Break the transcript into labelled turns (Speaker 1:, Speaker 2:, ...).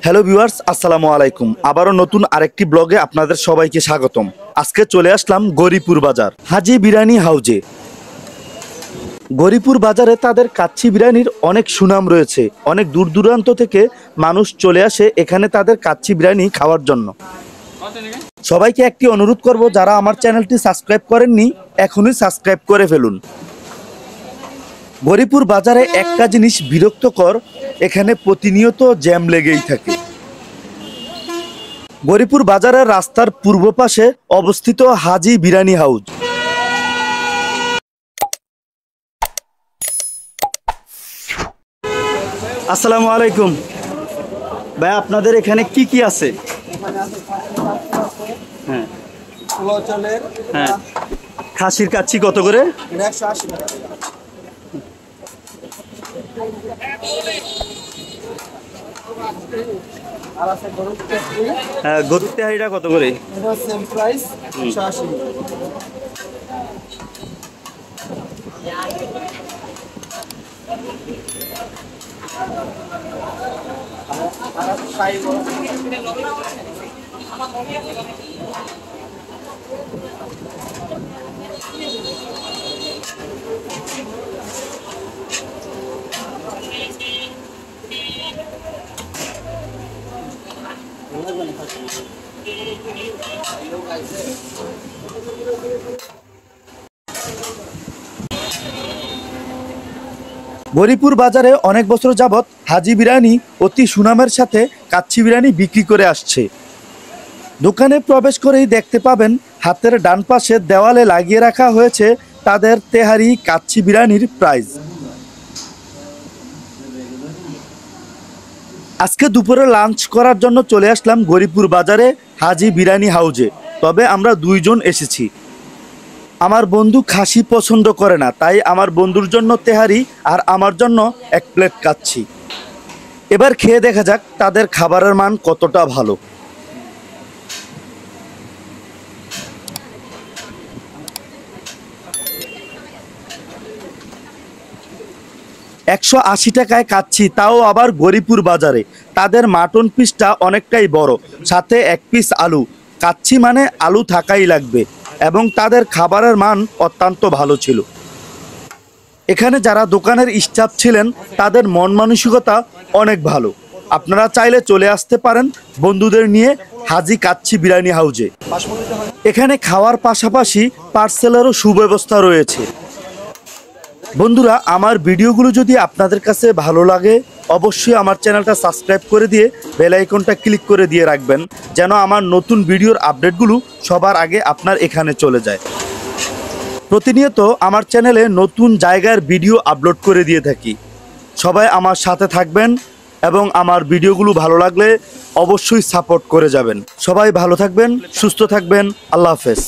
Speaker 1: Hello viewers, আসসালামু আলাইকুম। আবারও নতুন আরেকটি ব্লগে আপনাদের সবাইকে স্বাগতম। আজকে চলে আসলাম গৌরীপুর বাজার হাজি বিরিয়ানি হাউজে। গৌরীপুর বাজারে তাদের কাচ্চি বিরিয়ানির অনেক সুনাম রয়েছে। অনেক দূর দূরান্ত থেকে মানুষ চলে আসে এখানে তাদের কাচ্চি বিরিয়ানি খাওয়ার জন্য। সবাইকে একটি অনুরোধ করব, যারা আমার চ্যানেলটি সাবস্ক্রাইব করেননি এখনই সাবস্ক্রাইব করে ফেলুন। গৌরীপুর বাজারে একটা জিনিস বিরক্তকর, এখানে প্রতিনিয়ত জ্যাম লেগেই থাকে। গৌরীপুর বাজারের রাস্তার পূর্ব পাশে অবস্থিত হাজি বিরিয়ানি হাউজ। আসসালামু আলাইকুম ভাই, আপনাদের এখানে কি কি আছে? হ্যাঁ হ্যাঁ, খাসির কাচ্চি কত করে?
Speaker 2: 180 টাকা। আর আছে গরুর তেহারি।
Speaker 1: হ্যাঁ, গরুর তেহারিটা কত করে?
Speaker 2: এটা সেম প্রাইস 180। আর আছে শাহী গরু।
Speaker 1: গৌরীপুর বাজারে অনেক বছর যাবৎ হাজি বিরিয়ানি অতি সুনামের সাথে কাচ্চি বিরিয়ানি বিক্রি করে আসছে। দোকানে প্রবেশ করেই দেখতে পাবেন হাতের ডান পাশে দেওয়ালে লাগিয়ে রাখা হয়েছে তাদের তেহারি কাচ্চি বিরিয়ানির প্রাইস। আজকে দুপুরে লাঞ্চ করার জন্য চলে আসলাম গৌরীপুর বাজারে হাজি বিরিয়ানি হাউজে। তবে আমরা দুইজন এসেছি। আমার বন্ধু খাসি পছন্দ করে না, তাই আমার বন্ধুর জন্য তেহারি আর আমার জন্য এক প্লেট কাচ্চি। এবার খেয়ে দেখা যাক তাদের খাবারের মান কতটা ভালো। $180 টাকায় কাচ্চি, তাও আবার গৌরীপুর বাজারে। তাদের মাটন পিসটা অনেকটাই বড়, সাথে এক পিস আলু। কাচ্চি মানে আলু থাকাই লাগবে, এবং তাদের খাবারের মান অত্যন্ত ভালো ছিল। এখানে যারা দোকানের স্টাফ ছিলেন তাদের মন মানসিকতা অনেক ভালো। আপনারা চাইলে চলে আসতে পারেন বন্ধুদের নিয়ে হাজি কাচ্চি বিরিয়ানি হাউজে। এখানে খাওয়ার পাশাপাশি পার্সেলেরও সুব্যবস্থা রয়েছে। বন্ধুরা, আমার ভিডিওগুলো যদি আপনাদের কাছে ভালো লাগে অবশ্যই আমার চ্যানেলটা সাবস্ক্রাইব করে দিয়ে বেল আইকনটা ক্লিক করে দিয়ে রাখবেন, যেন আমার নতুন ভিডিওর আপডেটগুলো সবার আগে আপনার এখানে চলে যায়। প্রতিনিয়ত আমার চ্যানেলে নতুন জায়গার ভিডিও আপলোড করে দিয়ে থাকি। সবাই আমার সাথে থাকবেন এবং আমার ভিডিওগুলো ভালো লাগলে অবশ্যই সাপোর্ট করে যাবেন। সবাই ভালো থাকবেন, সুস্থ থাকবেন। আল্লাহ হাফেজ।